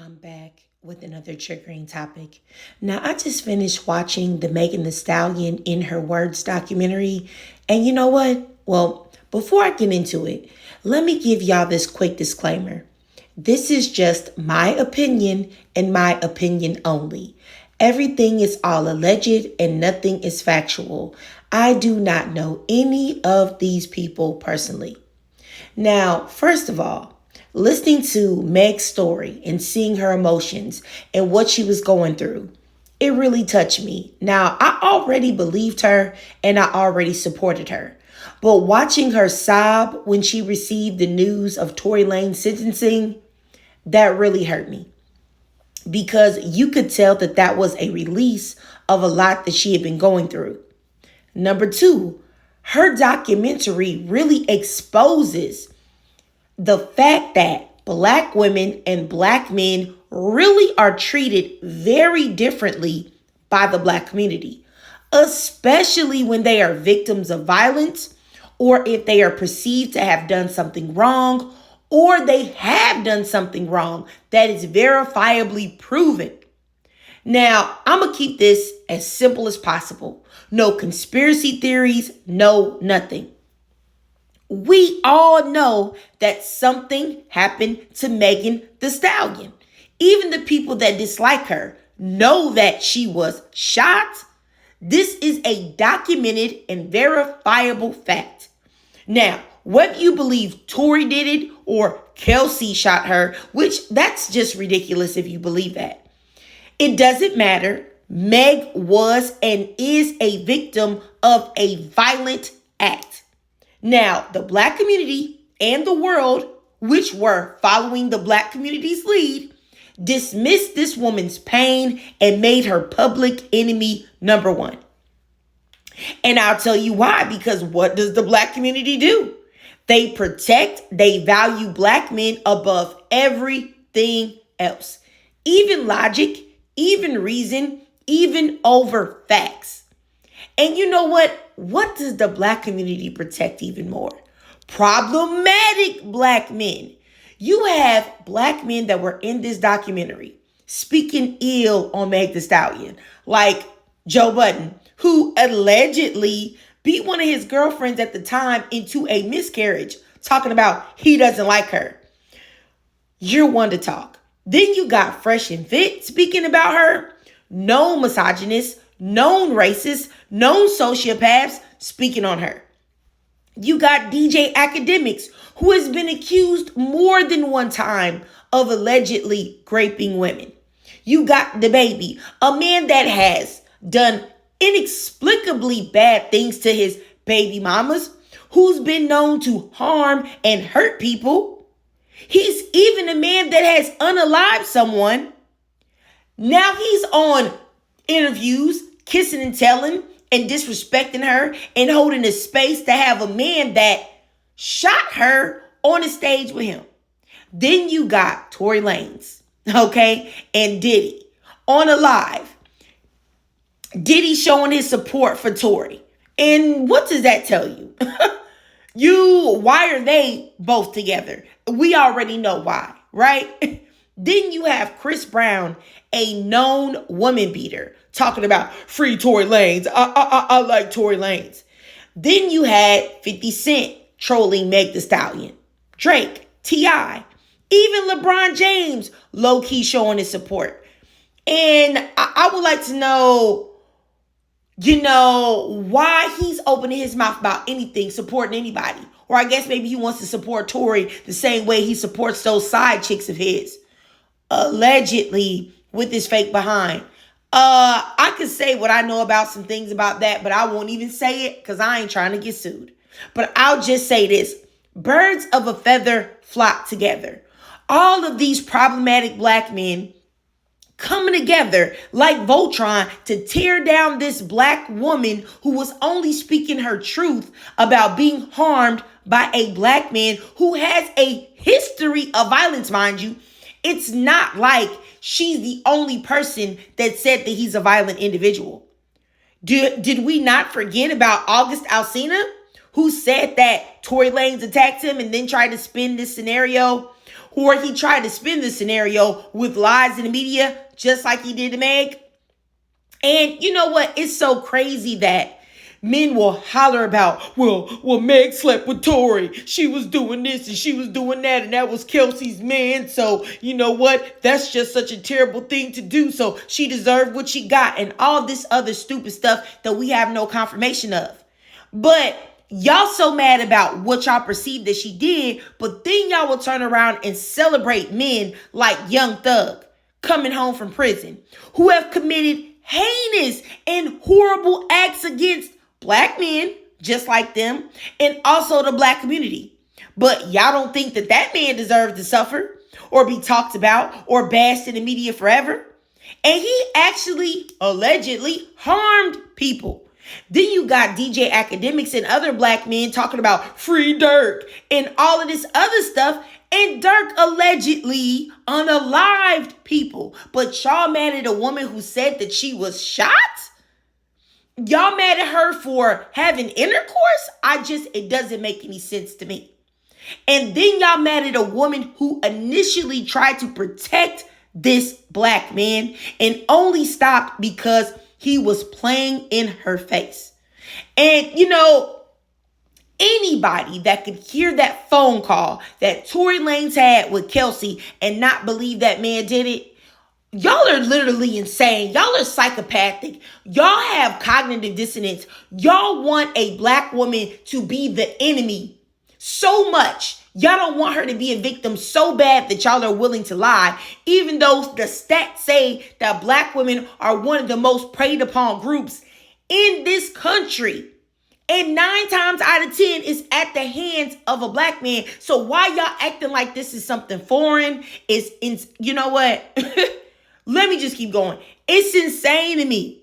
I'm back with another triggering topic. Now, I just finished watching the Megan the Stallion in Her Words documentary. And you know what? Well, before I get into it, let me give y'all this quick disclaimer. This is just my opinion and my opinion only. Everything is all alleged and nothing is factual. I do not know any of these people personally. Now, first of all, listening to Meg's story and seeing her emotions and what she was going through, it really touched me. Now, I already believed her and I already supported her. But watching her sob when she received the news of Tory Lane's sentencing, that really hurt me because you could tell that that was a release of a lot that she had been going through. Number two, her documentary really exposes the fact that black women and black men really are treated very differently by the black community, especially when they are victims of violence or if they are perceived to have done something wrong or they have done something wrong that is verifiably proven. Now, I'm going to keep this as simple as possible. No conspiracy theories, no nothing. We all know that something happened to Megan the Stallion. Even the people that dislike her know that she was shot. This is a documented and verifiable fact. Now, whether you believe Tory did it or Kelsey shot her, which that's just ridiculous if you believe that. It doesn't matter. Meg was and is a victim of a violent act. Now, the black community and the world, which were following the black community's lead, dismissed this woman's pain and made her public enemy number one. And I'll tell you why, because what does the black community do? They protect, they value black men above everything else. Even logic, even reason, even over facts. And you know what? What does the black community protect even more? Problematic black men. You have black men that were in this documentary speaking ill on Meg Thee Stallion, like Joe Budden, who allegedly beat one of his girlfriends at the time into a miscarriage, talking about he doesn't like her. You're one to talk. Then you got Fresh and Fit speaking about her. Known misogynists, known racists, known sociopaths speaking on her. You got DJ Academics, who has been accused more than one time of allegedly raping women. You got the baby, a man that has done inexplicably bad things to his baby mamas, who's been known to harm and hurt people. He's even a man that has unalived someone. Now he's on interviews, kissing and telling and disrespecting her and holding a space to have a man that shot her on a stage with him. Then you got Tory Lanez, okay, and Diddy on a live. Diddy showing his support for Tory. And what does that tell you? Why are they both together? We already know why, right? Then you have Chris Brown, a known woman beater, talking about free Tory Lanez. I like Tory Lanez. Then you had 50 Cent trolling Meg Thee Stallion, Drake, T.I., even LeBron James low-key showing his support. And I would like to know, why he's opening his mouth about anything, supporting anybody. Or I guess maybe he wants to support Tory the same way he supports those side chicks of his. Allegedly with his fake behind. I could say what I know about some things about that, but I won't even say it because I ain't trying to get sued. But I'll just say this. Birds of a feather flock together. All of these problematic black men coming together like Voltron to tear down this black woman who was only speaking her truth about being harmed by a black man who has a history of violence, mind you. It's not like she's the only person that said that he's a violent individual. Did we not forget about August Alsina, who said that Tory Lanez attacked him and then tried to spin this scenario Or he tried to spin the scenario with lies in the media, just like he did to Meg. And you know what? It's so crazy that men will holler about, well, Meg slept with Tori. She was doing this and she was doing that, and that was Kelsey's man. So you know what? That's just such a terrible thing to do. So she deserved what she got, and all this other stupid stuff that we have no confirmation of. But y'all so mad about what y'all perceive that she did, but then y'all will turn around and celebrate men like Young Thug coming home from prison who have committed heinous and horrible acts against black men, just like them, and also the black community. But y'all don't think that that man deserves to suffer or be talked about or bashed in the media forever. And he actually allegedly harmed people. Then you got DJ Academics and other black men talking about free Dirk and all of this other stuff. And Dirk allegedly unalived people. But y'all mad at a woman who said that she was shot? Y'all mad at her for having intercourse? It doesn't make any sense to me. And then y'all mad at a woman who initially tried to protect this black man and only stopped because he was playing in her face. And, anybody that could hear that phone call that Tory Lanez had with Kelsey and not believe that man did it, y'all are literally insane. Y'all are psychopathic. Y'all have cognitive dissonance. Y'all want a black woman to be the enemy so much. Y'all don't want her to be a victim so bad that y'all are willing to lie, even though the stats say that black women are one of the most preyed upon groups in this country. And 9 times out of 10 is at the hands of a black man. So why y'all acting like this is something foreign? You know what? Let me just keep going. It's insane to me.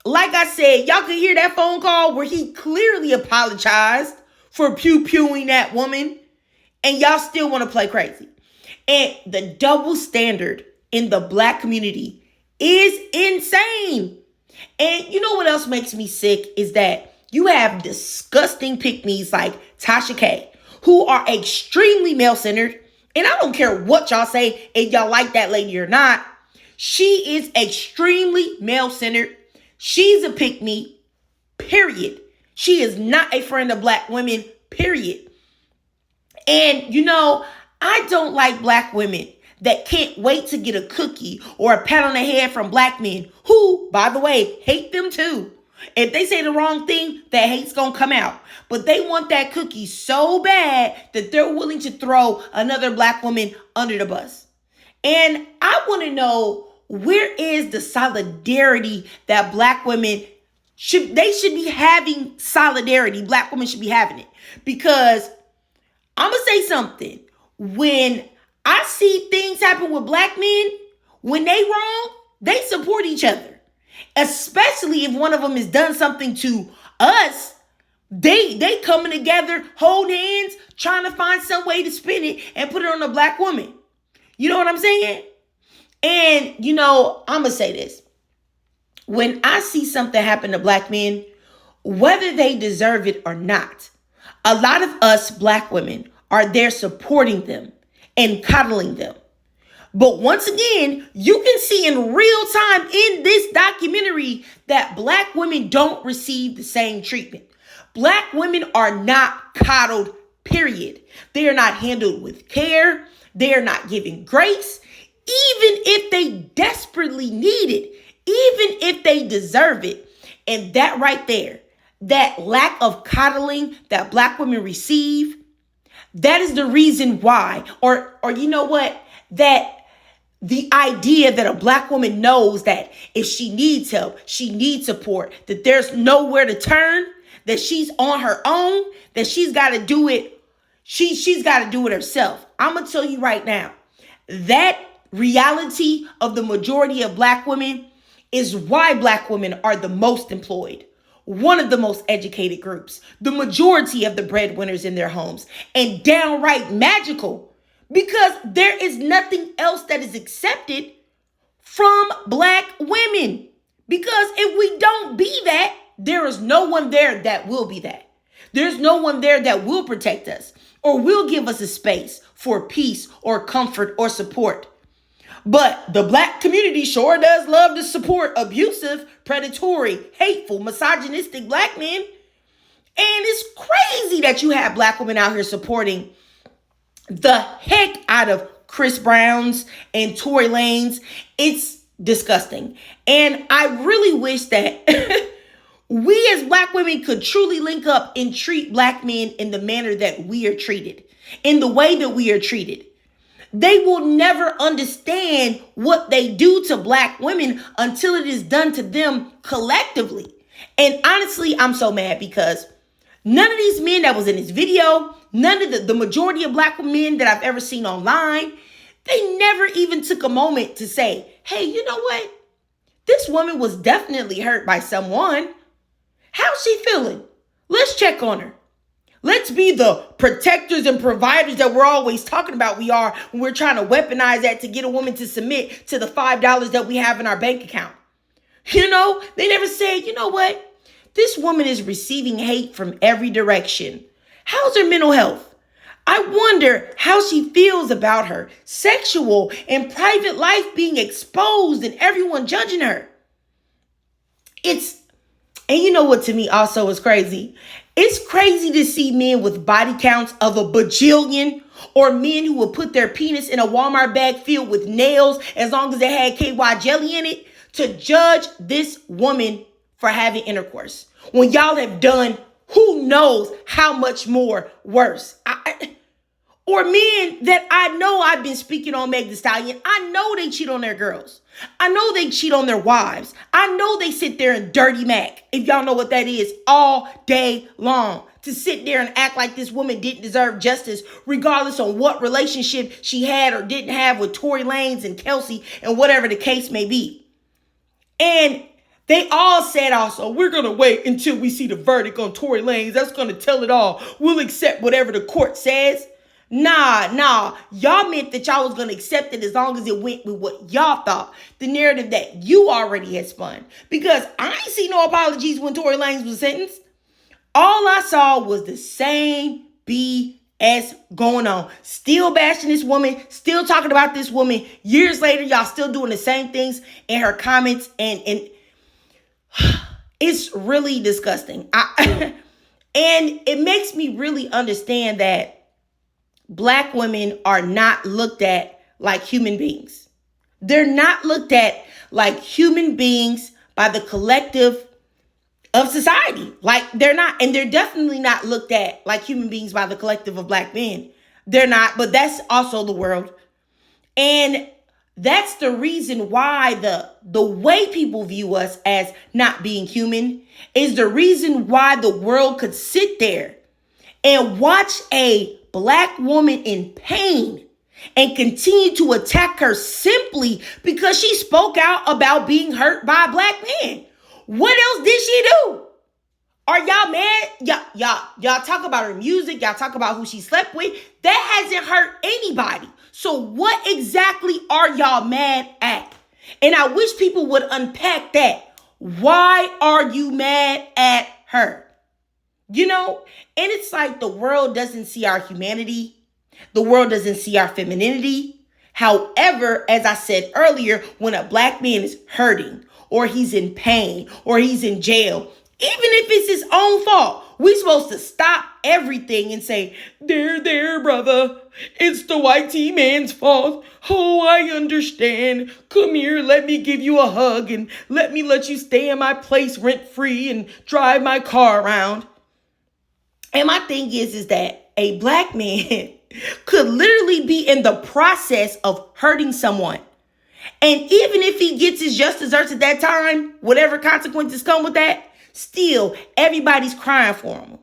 Like I said, y'all can hear that phone call where he clearly apologized for pew-pewing that woman. And y'all still want to play crazy. And the double standard in the black community is insane. And you know what else makes me sick is that you have disgusting pick-me's like Tasha K, who are extremely male-centered. And I don't care what y'all say, if y'all like that lady or not. She is extremely male-centered. She's a pick-me, period. She is not a friend of black women, period. And, I don't like black women that can't wait to get a cookie or a pat on the head from black men who, by the way, hate them too. If they say the wrong thing, that hate's gonna come out. But they want that cookie so bad that they're willing to throw another black woman under the bus. And I want to know, where is the solidarity that black women should be having solidarity. Black women should be having it. Because I'm going to say something. When I see things happen with black men, when they wrong, they support each other. Especially if one of them has done something to us, they coming together, hold hands, trying to find some way to spin it and put it on a black woman. You know what I'm saying? And, I'm going to say this. When I see something happen to black men, whether they deserve it or not, a lot of us black women are there supporting them and coddling them. But once again, you can see in real time in this documentary that black women don't receive the same treatment. Black women are not coddled, period. They are not handled with care. They are not given grace, even if they desperately need it, even if they deserve it. And that right there, that lack of coddling that black women receive, that is the reason why, or you know what, that the idea that a black woman knows that if she needs help, she needs support, that there's nowhere to turn, that she's on her own, that she's got to do it. She's got to do it herself. I'm going to tell you right now, that reality of the majority of black women is why black women are the most employed, one of the most educated groups, the majority of the breadwinners in their homes, and downright magical. Because there is nothing else that is accepted from black women. Because if we don't be that, there is no one there that will be that. There's no one there that will protect us or will give us a space for peace or comfort or support. But the black community sure does love to support abusive, predatory, hateful, misogynistic black men. And it's crazy that you have black women out here supporting the heck out of Chris Brown's and Tory Lanez. It's disgusting. And I really wish that we as black women could truly link up and treat black men in the manner that we are treated, in the way that we are treated. They will never understand what they do to black women until it is done to them collectively. And honestly, I'm so mad because none of these men that was in this video, none of the majority of black men that I've ever seen online, they never even took a moment to say, hey, you know what? This woman was definitely hurt by someone. How's she feeling? Let's check on her. Let's be the protectors and providers that we're always talking about we are when we're trying to weaponize that to get a woman to submit to the $5 that we have in our bank account. You know, they never said, you know what? This woman is receiving hate from every direction. How's her mental health? I wonder how she feels about her sexual and private life being exposed and everyone judging her. And you know what to me also is crazy? It's crazy to see men with body counts of a bajillion or men who will put their penis in a Walmart bag filled with nails as long as they had KY jelly in it to judge this woman for having intercourse. When y'all have done who knows how much more worse. Or men that I know I've been speaking on Meg Thee Stallion. I know they cheat on their girls. I know they cheat on their wives. I know they sit there and dirty Mac, if y'all know what that is, all day long. To sit there and act like this woman didn't deserve justice, regardless on what relationship she had or didn't have with Tory Lanez and Kelsey and whatever the case may be. And they all said also, we're going to wait until we see the verdict on Tory Lanez. That's going to tell it all. We'll accept whatever the court says. Nah. Y'all meant that y'all was going to accept it as long as it went with what y'all thought. The narrative that you already had spun. Because I ain't see no apologies when Tory Lanez was sentenced. All I saw was the same BS going on. Still bashing this woman. Still talking about this woman. Years later, y'all still doing the same things in her comments. And it's really disgusting. And it makes me really understand that Black women are not looked at like human beings. They're not looked at like human beings by the collective of society. Like they're not, and they're definitely not looked at like human beings by the collective of Black men. They're not, but that's also the world. And that's the reason why the way people view us as not being human is the reason why the world could sit there and watch a Black woman in pain and continue to attack her simply because she spoke out about being hurt by a Black man. What else did she do? Are y'all mad? Y'all talk about her music. Y'all talk about who she slept with. That hasn't hurt anybody. So what exactly are y'all mad at? And I wish people would unpack that. Why are you mad at her? You know, and it's like the world doesn't see our humanity. The world doesn't see our femininity. However, as I said earlier, when a Black man is hurting or he's in pain or he's in jail, even if it's his own fault, we're supposed to stop everything and say, there, brother. It's the white tea man's fault. Oh, I understand. Come here, let me give you a hug and let you stay in my place rent-free and drive my car around. And my thing is that a Black man could literally be in the process of hurting someone. And even if he gets his just desserts at that time, whatever consequences come with that, still everybody's crying for him.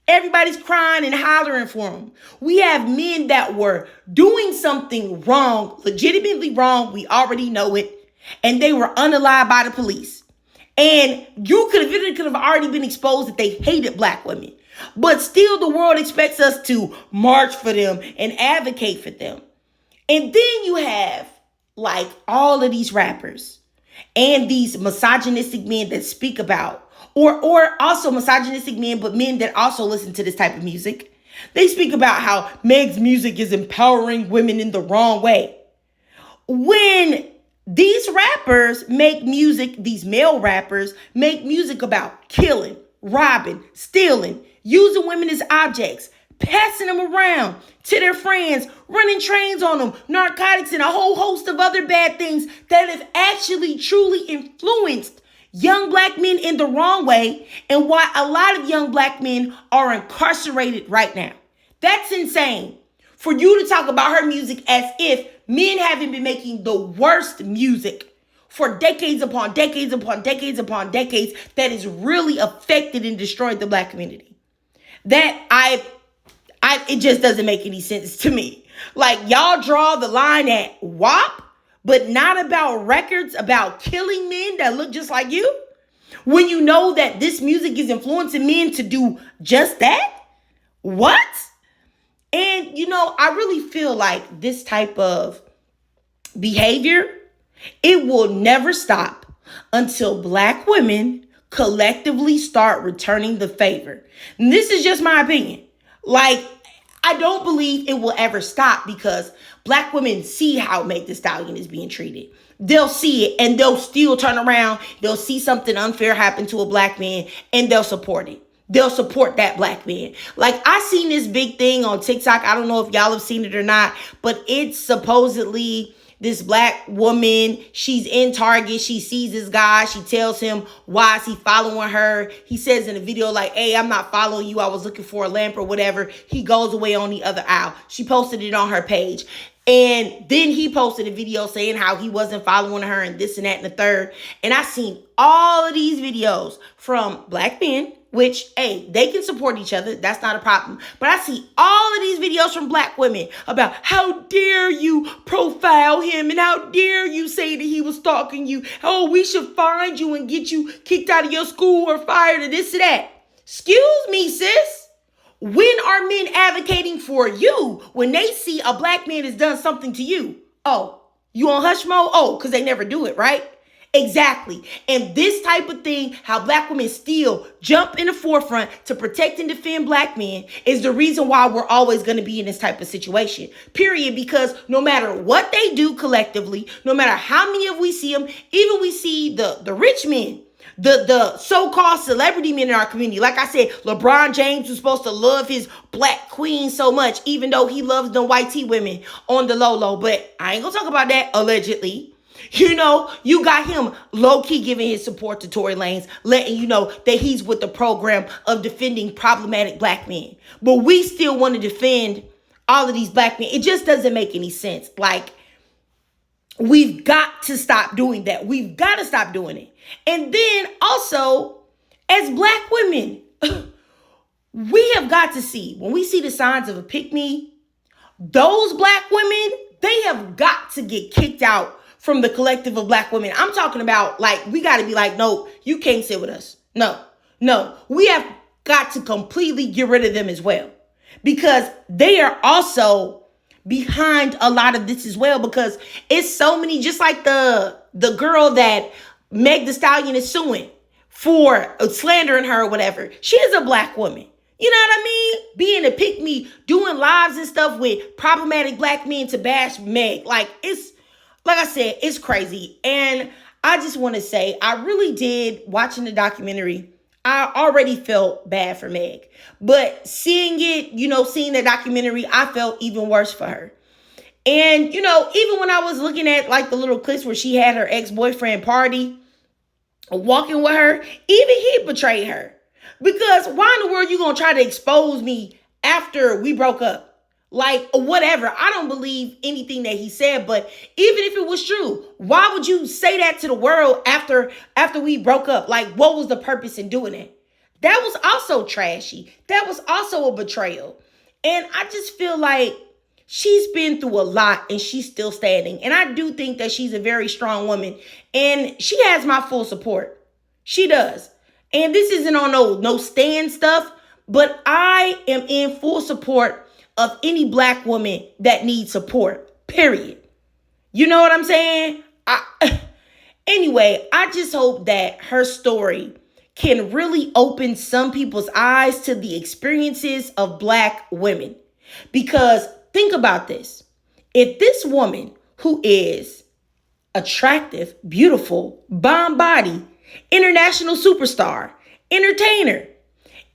Everybody's crying and hollering for him. We have men that were doing something wrong, legitimately wrong. We already know it. And they were unalived by the police. And it could have already been exposed that they hated Black women. But still the world expects us to march for them and advocate for them. And then you have like all of these rappers and these misogynistic men that speak about, or also misogynistic men, but men that also listen to this type of music. They speak about how Meg's music is empowering women in the wrong way. When these rappers make music, these male rappers make music about killing, robbing, stealing, using women as objects, passing them around to their friends, running trains on them, narcotics, and a whole host of other bad things that have actually truly influenced young black men in the wrong way, and why a lot of young black men are incarcerated right now. That's insane. For you to talk about her music as if men haven't been making the worst music for decades upon decades upon decades upon decades that has really affected and destroyed the black community. It just doesn't make any sense to me. Like, y'all draw the line at WAP, but not about records about killing men that look just like you? When you know that this music is influencing men to do just that? What? And, I really feel like this type of behavior, it will never stop until black women collectively start returning the favor. And this is just my opinion. Like, I don't believe it will ever stop because black women see how Meg Thee Stallion is being treated. They'll see it and they'll still turn around. They'll see something unfair happen to a black man and they'll support it. They'll support that black man. Like, I seen this big thing on TikTok. I don't know if y'all have seen it or not, but it's supposedly this black woman. She's in Target. She sees this guy. She tells him, why is he following her? He says in the video, like, hey, I'm not following you. I was looking for a lamp or whatever. He goes away on the other aisle. She posted it on her page. And then he posted a video saying how he wasn't following her and this and that and the third. And I seen all of these videos from black men, which, hey, they can support each other. That's not a problem. But I see all of these videos from black women about how dare you profile him and how dare you say that he was stalking you. Oh, we should find you and get you kicked out of your school or fired or this or that. Excuse me, sis. When are men advocating for you when they see a black man has done something to you? Oh, you on hush mode? Oh, because they never do it, right? Exactly. And this type of thing, how black women still jump in the forefront to protect and defend black men, is the reason why we're always going to be in this type of situation. Period. Because no matter what they do collectively, no matter how many of we see them, even we see the rich men, the so-called celebrity men in our community. Like I said, LeBron James was supposed to love his black queen so much, even though he loves them white tea women on the low. But I ain't gonna talk about that, allegedly. You got him low-key giving his support to Tory Lanez, letting you know that he's with the program of defending problematic black men. But we still want to defend all of these black men. It just doesn't make any sense. Like, we've got to stop doing that. We've got to stop doing it. And then also, as black women, we have got to see, when we see the signs of a pick-me, those black women, they have got to get kicked out from the collective of black women. I'm talking about, like, we got to be like, no, you can't sit with us. No. We have got to completely get rid of them as well. Because they are also behind a lot of this as well. Because it's so many, just like the girl that Meg Thee Stallion is suing for slandering her or whatever. She is a black woman. You know what I mean? Being a pick-me, doing lives and stuff with problematic black men to bash Meg. Like I said, it's crazy. And I just want to say, I really did, watching the documentary, I already felt bad for Meg. But seeing it, seeing the documentary, I felt even worse for her. And, even when I was looking at like the little clips where she had her ex-boyfriend party, walking with her, even he betrayed her. Because why in the world you going to try to expose me after we broke up? Like, whatever. I don't believe anything that he said, but even if it was true, why would you say that to the world after we broke up? Like, what was the purpose in doing it? That was also trashy. That was also a betrayal. And I just feel like she's been through a lot and she's still standing. And I do think that she's a very strong woman and she has my full support. She does. And this isn't on no stand stuff, but I am in full support of any black woman that needs support, period. You know what I'm saying? Anyway. anyway, I just hope that her story can really open some people's eyes to the experiences of Black women. Because think about this. If this woman who is attractive, beautiful, bomb body, international superstar, entertainer,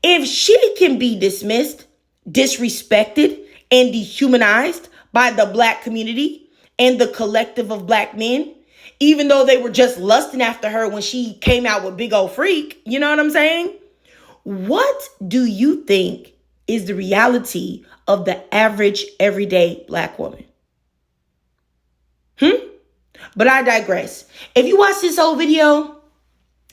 if she can be dismissed, disrespected, and dehumanized by the Black community and the collective of Black men, even though they were just lusting after her when she came out with Big Old Freak, you know what I'm saying? What do you think is the reality of the average, everyday Black woman? But I digress. If you watched this whole video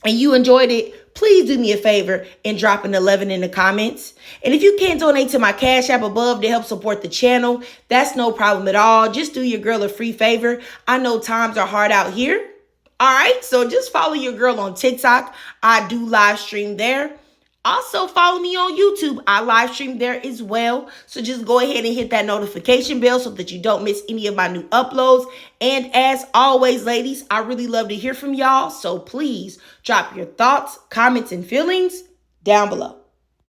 and you enjoyed it, please do me a favor and drop an 11 in the comments. And if you can't donate to my Cash App above to help support the channel, that's no problem at all. Just do your girl a free favor. I know times are hard out here. All right, so just follow your girl on TikTok. I do live stream there. Also follow me on YouTube. I live stream there as well. So just go ahead and hit that notification bell so that you don't miss any of my new uploads. And as always, ladies, I really love to hear from y'all. So please drop your thoughts, comments, and feelings down below.